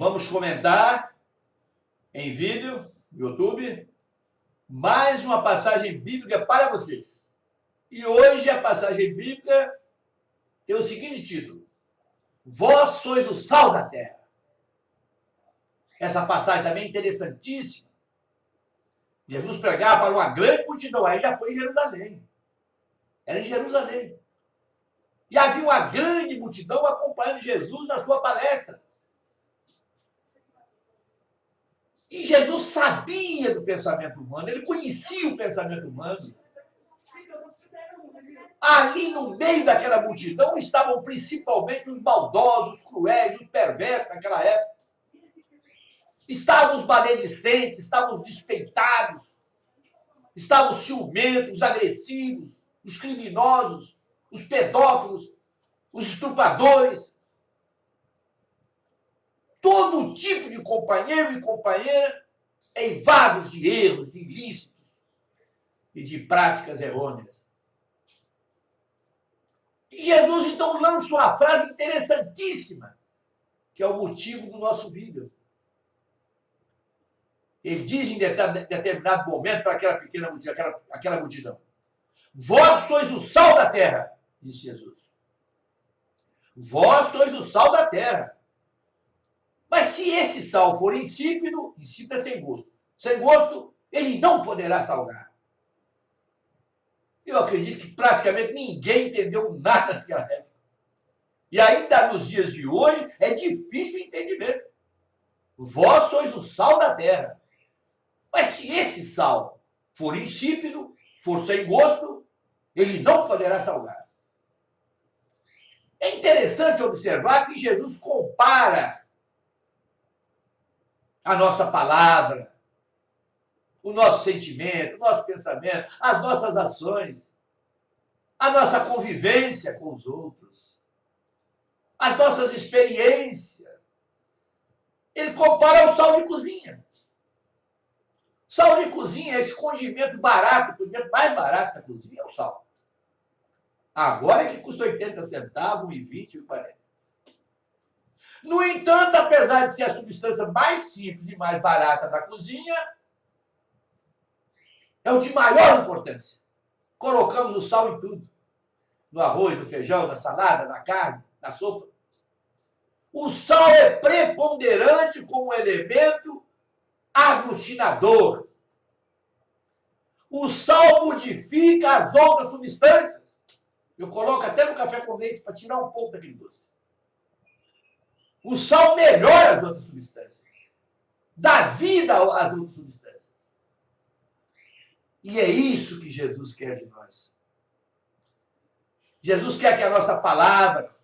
Vamos comentar em vídeo, no YouTube, mais uma passagem bíblica para vocês. E hoje a passagem bíblica tem o seguinte título: Vós sois o sal da terra. Essa passagem também é interessantíssima. Jesus pregava para uma grande multidão, aí já foi em Jerusalém. Era em Jerusalém. E havia uma grande multidão acompanhando Jesus na sua palestra. E Jesus sabia do pensamento humano, ele conhecia o pensamento humano. Ali no meio daquela multidão estavam principalmente os maldosos, os cruéis, os perversos naquela época. Estavam os maledicentes, estavam os despeitados, estavam os ciumentos, os agressivos, os criminosos, os pedófilos, os estupradores. Todo tipo de companheiro e companheira eivados de erros, de ilícitos e de práticas errôneas. E Jesus, então, lança uma frase interessantíssima, que é o motivo do nosso vídeo. Ele diz em determinado momento para aquela pequena multidão, aquela multidão: vós sois o sal da terra, disse Jesus. Vós sois o sal da terra. Mas se esse sal for insípido, insípido é sem gosto, ele não poderá salgar. Eu acredito que praticamente ninguém entendeu nada daquela época. E ainda nos dias de hoje é difícil o entendimento. Vós sois o sal da terra. Mas se esse sal for insípido, for sem gosto, ele não poderá salgar. É interessante observar que Jesus compara a nossa palavra, o nosso sentimento, o nosso pensamento, as nossas ações, a nossa convivência com os outros, as nossas experiências. Ele compara ao sal de cozinha. Sal de cozinha é esse condimento barato, o condimento mais barato da cozinha é o sal. Agora é que custa 80 centavos, 1,20, 1,40. No entanto, apesar de ser a substância mais simples e mais barata da cozinha, é o de maior importância. Colocamos o sal em tudo. No arroz, no feijão, na salada, na carne, na sopa. O sal é preponderante como elemento aglutinador. O sal modifica as outras substâncias. Eu coloco até no café com leite para tirar um pouco daquele doce. O sal melhora as outras substâncias. Dá vida às outras substâncias. E é isso que Jesus quer de nós. Jesus quer que a nossa palavra,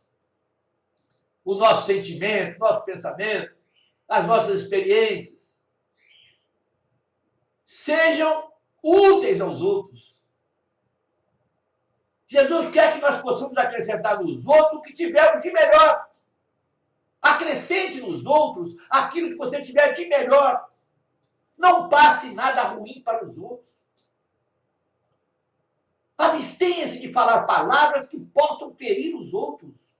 o nosso sentimento, o nosso pensamento, as nossas experiências sejam úteis aos outros. Jesus quer que nós possamos acrescentar nos outros o que tivermos de melhor. Acrescente nos outros aquilo que você tiver de melhor. Não passe nada ruim para os outros. Abstenha-se de falar palavras que possam ferir os outros.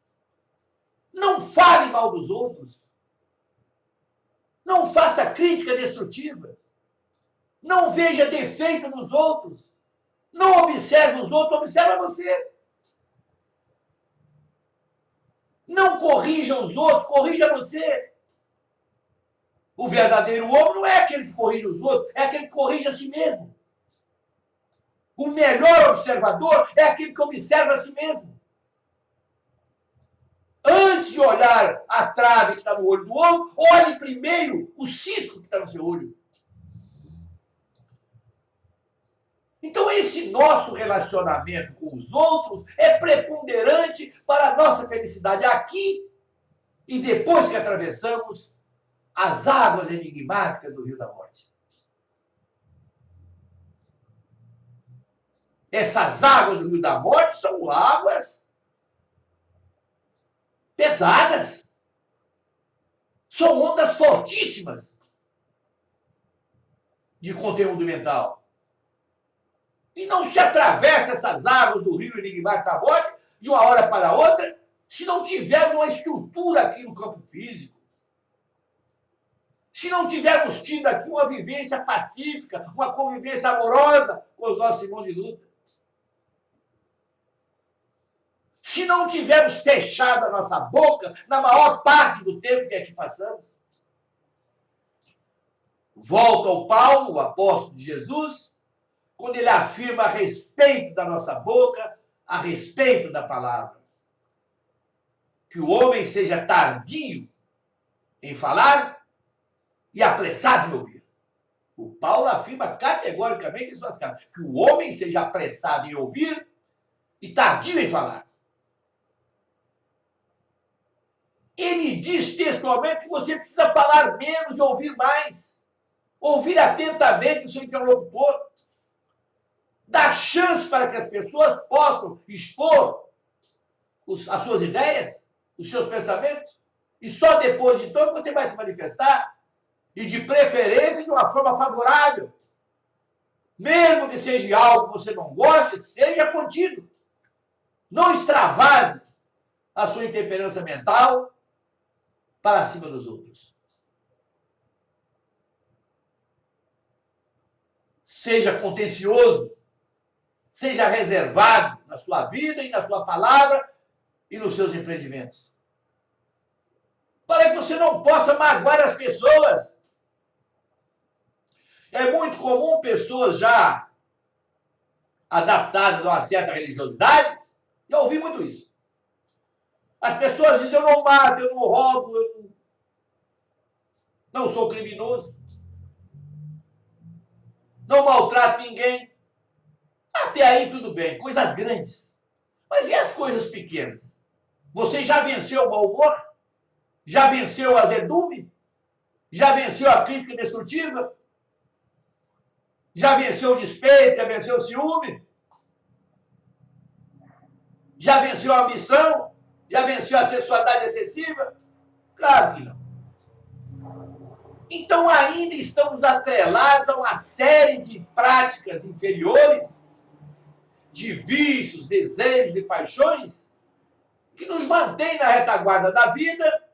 Não fale mal dos outros. Não faça crítica destrutiva. Não veja defeito nos outros. Não observe os outros, observe você. Não corrija os outros, corrija você. O verdadeiro homem não é aquele que corrige os outros, é aquele que corrige a si mesmo. O melhor observador é aquele que observa a si mesmo. Antes de olhar a trave que está no olho do outro, olhe primeiro o cisco que está no seu olho. Então, esse nosso relacionamento com os outros é preponderante para a nossa felicidade aqui e depois que atravessamos as águas enigmáticas do Rio da Morte. Essas águas do Rio da Morte são águas pesadas. São ondas fortíssimas de conteúdo mental. E não se atravessa essas águas do Rio enigmático da Morte de uma hora para outra se não tiver uma estrutura aqui no campo físico. se não tivermos tido aqui uma vivência pacífica, uma convivência amorosa com os nossos irmãos de luta, se não tivermos fechado a nossa boca na maior parte do tempo que aqui passamos. Volta ao Paulo, o apóstolo de Jesus, quando ele afirma a respeito da nossa boca, a respeito da palavra. Que o homem seja tardio em falar e apressado em ouvir. O Paulo afirma categoricamente em suas cartas que o homem seja apressado em ouvir e tardio em falar. Ele diz textualmente que você precisa falar menos e ouvir mais. Ouvir atentamente o seu interlocutor. Dar chance para que as pessoas possam expor as suas ideias, os seus pensamentos. E só depois, então, você vai se manifestar. E de preferência de uma forma favorável. Mesmo que seja algo que você não goste, seja contido. Não extravase a sua intemperança mental para cima dos outros. Seja contencioso, seja reservado na sua vida e na sua palavra e nos seus empreendimentos. Para que você não possa magoar as pessoas. É muito comum pessoas já adaptadas a uma certa religiosidade, já ouvi muito isso. As pessoas dizem, eu não mato, eu não roubo, eu não sou criminoso, não maltrato ninguém. Até aí tudo bem, coisas grandes. Mas e as coisas pequenas? Você já venceu o mau humor? Já venceu o azedume? Já venceu a crítica destrutiva? Já venceu o despeito? Já venceu o ciúme? Já venceu a ambição? Já venceu a sensualidade excessiva? Claro que não. Então ainda estamos atrelados a uma série de práticas inferiores, de vícios, desejos e paixões, que nos mantém na retaguarda da vida,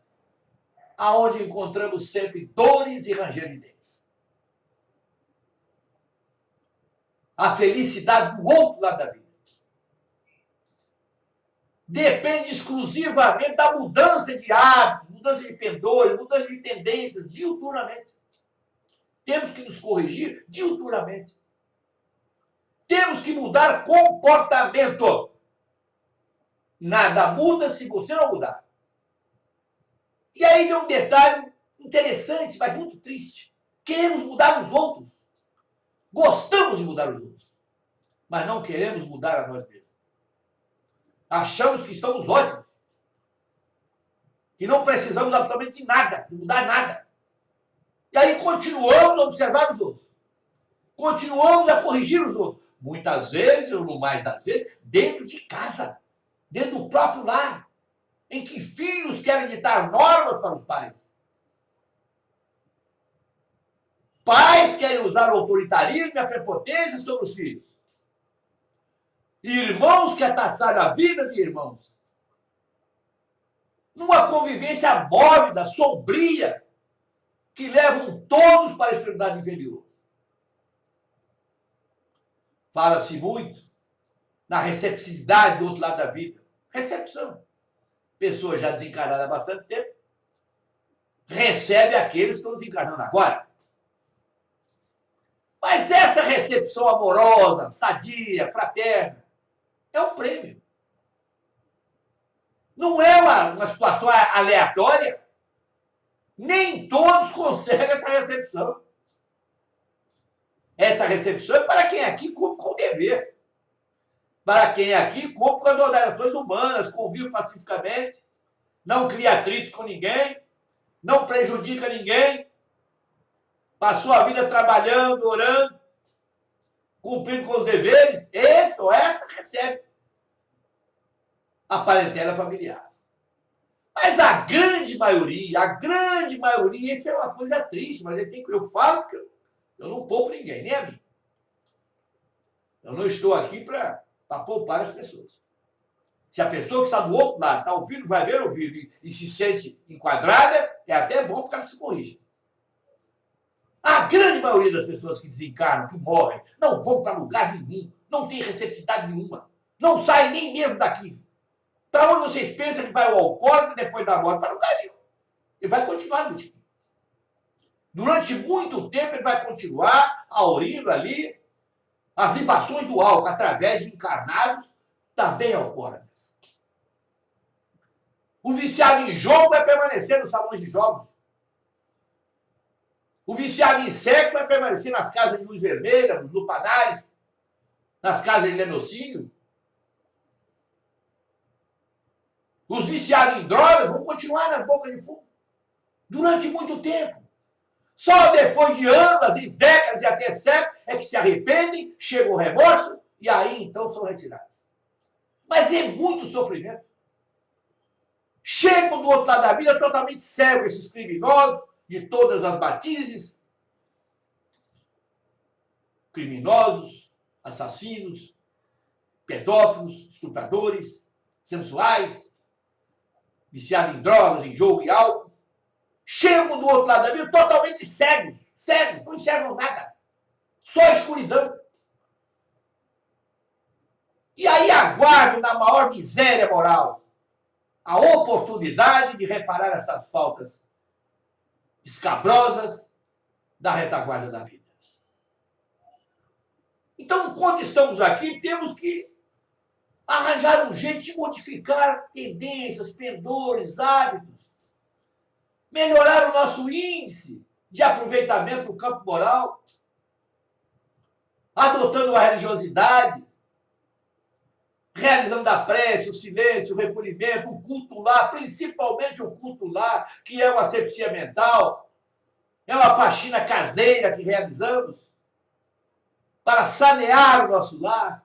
aonde encontramos sempre dores e ranger de dentes. A felicidade do outro lado da vida depende exclusivamente da mudança de hábitos, mudança de pendores, mudança de tendências, diuturnamente. Temos que nos corrigir diuturnamente. Temos que mudar comportamento. Nada muda se você não mudar. E aí vem um detalhe interessante, mas muito triste. Queremos mudar os outros. Gostamos de mudar os outros. Mas não queremos mudar a nós mesmos. Achamos que estamos ótimos. Que não precisamos absolutamente de nada, de mudar nada. E aí continuamos a observar os outros. Continuamos a corrigir os outros. Muitas vezes, ou no mais das vezes, dentro de casa. Dentro do próprio lar. Em que filhos querem ditar normas para os pais. Pais querem usar o autoritarismo e a prepotência sobre os filhos. Irmãos querem taçar a vida de irmãos. Numa convivência mórbida, sombria, que levam todos para a extremidade inferior. Fala-se muito na receptividade do outro lado da vida. Recepção. Pessoa já desencarnada há bastante tempo, recebe aqueles que estão desencarnando agora. Mas essa recepção amorosa, sadia, fraterna, é um prêmio. Não é uma situação aleatória. Nem todos conseguem essa recepção. Essa recepção é para quem aqui cumpre com o dever. Para quem aqui cumpre com as ordenações humanas, convive pacificamente, não cria atrito com ninguém, não prejudica ninguém, passou a vida trabalhando, orando, cumprindo com os deveres, esse ou essa recebe a parentela familiar. Mas a grande maioria, isso é uma coisa triste, mas eu falo que eu não poupo ninguém, nem a mim. Eu não estou aqui para poupar as pessoas. Se a pessoa que está do outro lado está ouvindo, vai ver o vídeo e se sente enquadrada, é até bom porque ela se corrige. A grande maioria das pessoas que desencarnam, que morrem, não vão para lugar nenhum, não tem receptividade nenhuma, não saem nem mesmo daqui. Para onde vocês pensam que vai o alcoólatra depois da morte? Para lugar nenhum. Ele vai continuar no tipo. Durante muito tempo ele vai continuar aurindo ali as libações do álcool através de encarnados também alcoólatras. O viciado em jogo vai permanecer nos salões de jogos. O viciado em sexo vai permanecer nas casas de luz vermelha, nos lupanares, nas casas de lenocínio. Os viciados em drogas vão continuar nas bocas de fumo durante muito tempo. Só depois de anos, às vezes décadas e até séculos, é que se arrependem, chega o remorso e aí então são retirados. Mas é muito sofrimento. Chegam do outro lado da vida totalmente cegos esses criminosos de todas as batizes. Criminosos, assassinos, pedófilos, estupradores, sensuais, viciados em drogas, em jogo e álcool. Chegam do outro lado da vida totalmente cegos, não enxergam nada, só escuridão. E aí aguardam na maior miséria moral a oportunidade de reparar essas faltas escabrosas da retaguarda da vida. Então, quando estamos aqui, temos que arranjar um jeito de modificar tendências, pendores, hábitos, melhorar o nosso índice de aproveitamento do campo moral, adotando a religiosidade, realizando a prece, o silêncio, o recolhimento, o culto lar, principalmente o culto lar, que é uma asepsia mental, é uma faxina caseira que realizamos para sanear o nosso lar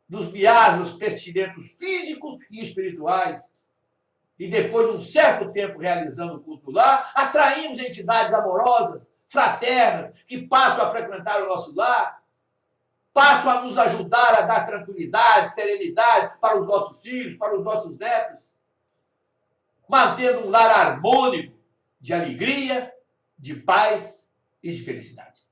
dos miasmas pestilentos físicos e espirituais. E depois de um certo tempo realizando o culto lar, atraímos entidades amorosas, fraternas, que passam a frequentar o nosso lar, passam a nos ajudar a dar tranquilidade, serenidade para os nossos filhos, para os nossos netos, mantendo um lar harmônico de alegria, de paz e de felicidade.